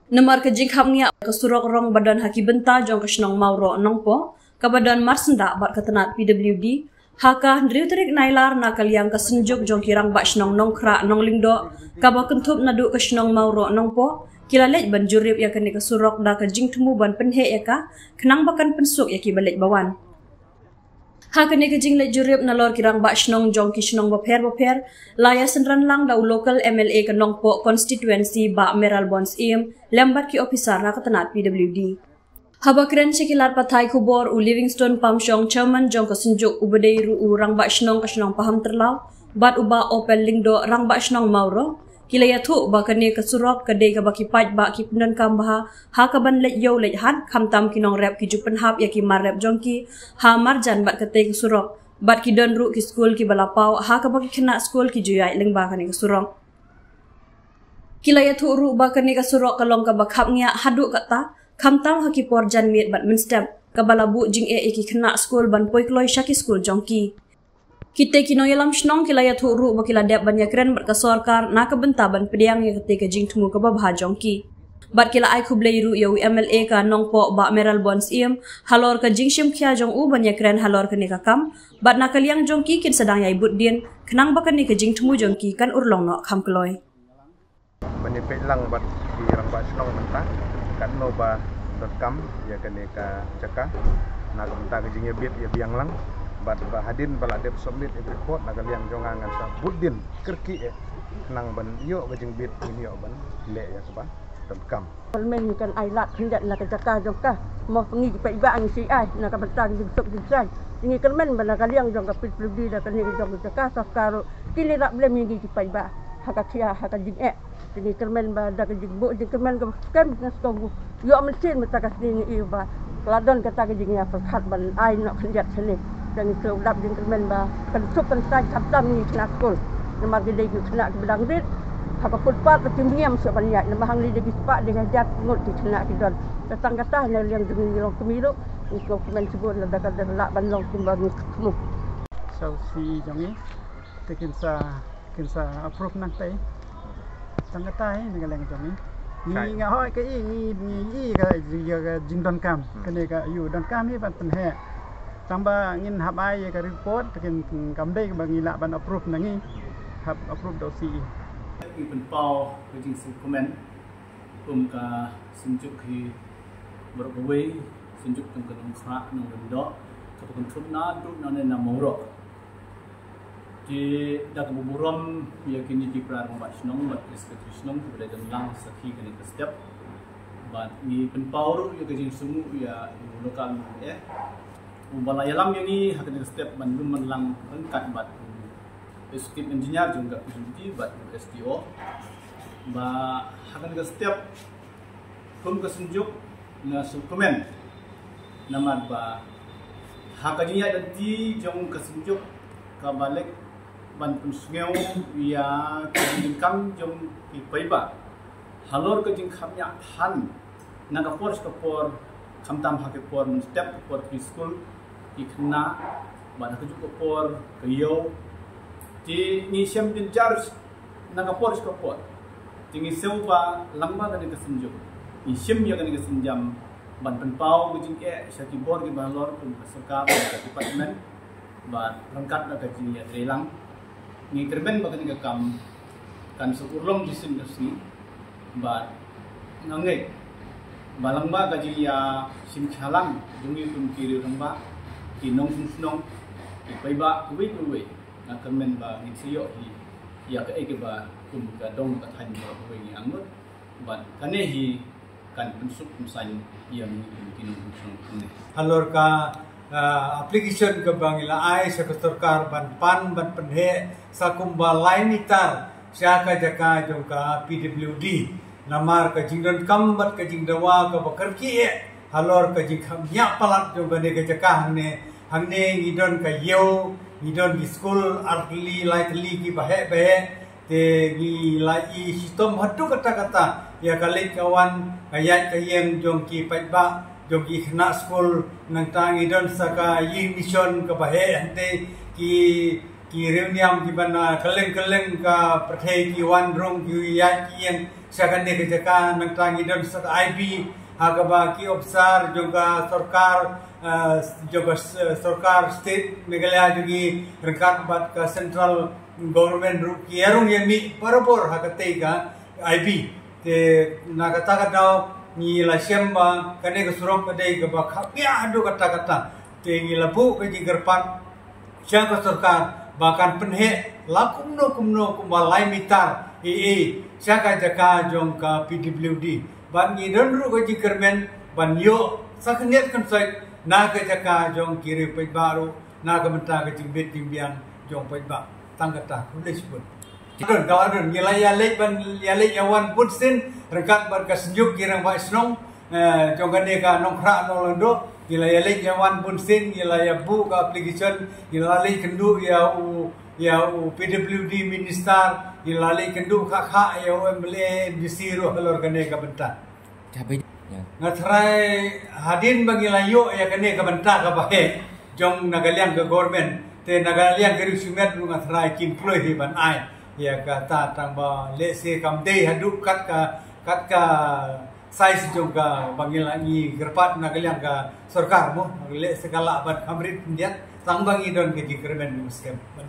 Namar ke jingkhamnya ke surok rong badan haki benta jong ke senong mauro nongpo ke badan marsenda bat ketenat PWD haka ndriutrik nailar na kaliang ke senjuk jong kirang bat senong nongkra nong lingdo kaba kentup nadu ke senong mauro nongpo kilalej ban jurip ya kene ke surok da ke jingtemu ban penhe ya ka kenang bakan pensuk ya ki balej bawan. Hakane ke jing lej jurip nalor kirang bat senong jong ki senong boper laya senran lang dau local MLA ke nongpo constituency ba Meral Bons im lembat ki officer na ketenat PWD. Haba keren sekilar patai kubor u Livingstone Pamsyong chairman jong ke senjuk ubedei ru rang bat senong ke senong paham terlau bat uba opel lingdo rang bat senong mauro kilaya thu ba kane ke surok kedai ke baki paj ba ki pendan kambaha ha ka ban lej yo lej han khamtam kinong rep ki jupen hap ya ki mar rep jongki ha marjan bat kate ke surok bat ki don ru ki school ki balapau ha ka baki kena school ki juyai lengba kane ke surok kilaya thu ru ba kane ke surok kalong ka bakhap nya hadu kata khamtam ha ki porjan mit bat menstem ka balabu jing ki kena school ban poikloi shaki school jongki kita kino yalam senong kilaya thuru bakila dep ban yakren bat ka sarkar na ka benta ban pediang ya ketika jing temu ka babha jongki bat kila ai khubleiru ya MLA ka nongpo ba Meral Bons im halor ka jing shim khia jong u ban yakren halor ka ni ka kam bat na kaliang jongki kin sedang yai budin kenang bakan ni ka jing temu jongki kan urlong no kham kloi menipik lang bat di rang bat senong mentah kan no ba .com ya ka ni ka caka na ka benta ka jing ya bit ya biang lang bat hadin bala dep submit report nagal yang jongangan sa budin kerki nang ban yo gajing bit ini yo ban le ya saba .com men kan ai lat hendak nak jaka jongka mau pengi pe iba ang si ai nak betang jing sok jing sai ini kan men bala kaliang jongka pit lebih dah kan ni jong jaka sakaro kili rak blem ngi ki pe iba haka kia haka jing ini kan men ba dak jing bo jing kan men kan nastong yo mesin metakas ni iba ladon kata jing ya fakhat ban ai nak hendak sini dan itu dap jing kemen ba kan sup kan sai kaptam ni kena skol nama gede ki kena bedang rit haka putpat ke timiam so banyak nama hang li degi spak dengan jat ngut ki kena ki don datang kata yang dengan long kemilu ni ko kemen sebut la dak lak ban long timbang kemu so si jongi tekin sa approve nang tai tang kata ni galeng jongi ni nga hoi ke ni ka jing don kam kene ka yu don kam ni ban pen he tambah ngin hab ai ka report tekin kamdai bang ila ban approve nangi hab approve do si pen pau jing si comment ka sinjuk hi berbagai sinjuk teng kan khra nang do ka pun thut na du na ne na moro di dak buburam ya kini di pra rong ba snong bat institution kepada lang sakhi kini ke step bat ni pen pau ya jing sumu ya lokal ya Bala yalam yang ni hakan step bandung menlang rengkat bat skip engineer juga PhD bat STO ba hakan step kum ke senjuk na suplemen nama ba hakanya dan di jong ke senjuk ka balik ban sungeu ya kam jong ki paiba halor ke jing khamnya han na ka por kamtam hake por step por preschool ikna bana ke juga por kayau di ni syam din charge naga por ko por tingi seuba lamba kan ke senjuk ni syam ya kan ke senjam ban penpau gujing syaki bor ki balor pun serka ke department ban rangkat na ke ya relang ni terben bagan ke kam kan sukurlong di sini ban ngangai balangba gaji ya sim khalang dungi tum kiri rangba kinong sunong ipaiba kuwi na kamen ba ngisiyo hi ya ka ba kum ka dong ka than ba kuwi ni angut ban kane hi kan pensuk kumsan yang kinong sunong ne halor ka application ke bangila ai sa sarkar ban penhe sa kumba lain itar siaka jaka jongka PWD namar ka jingdan kambat ka jingdawa ka bakarki halor ka jing nya palat jo bane ka jaka hangne ngidon ka yo ngidon di school artli lightly ki bahe te gi lai sistem hatu kata ya kali kawan ayat kayeng jong ki paiba jong ki school nang tang ngidon saka yi mission ka bahe ante ki ki reuniam ki bana keleng-keleng ka perthai ki wan rong ki ya ki yang sakan de jaka nang tangi dan sat IB hagaba ki obsar juga sarkar juga sarkar state Meghalaya juga rekat bat ka central government ru ki erung yemi parapor hakate ka IB te nakata daw ni la semba kane ka surok kadai ka ba khapya adu kata-kata te ni labu ka ji gerpat siapa sarkar bahkan penhe lakumno kumbalai mitar siaka jaka jong ka PWD ban ni donru ko jikermen ban yo saknet kan sai na ka jaka jong kiri pai baru na ka menta ka jimbet jimbiang jong pai ba tangkata kulis pun don kawan ni la ya lek ban ya lek yawan pun sin rekat ban ka sejuk kirang ba snong jong ka ne ka nong khra no londo gila ya lek yawan pun sin gila ya bu ka application gila lek kendu ya PWD minister gila lek kendu kha ya MLA bisiro halor kane ka benta ngatrai hadin bagila yo ya kane ka benta ka bahe jong nagalian ka government te nagalian ka risumet ngatrai kin ploi hi ban ai ya ka ta tang ba le se kam dei hadu kat ka size juga bangila ni gerpat nagalian ka sarkar mo le segala bat kamrit indian sang bangi don ke jikermen muskem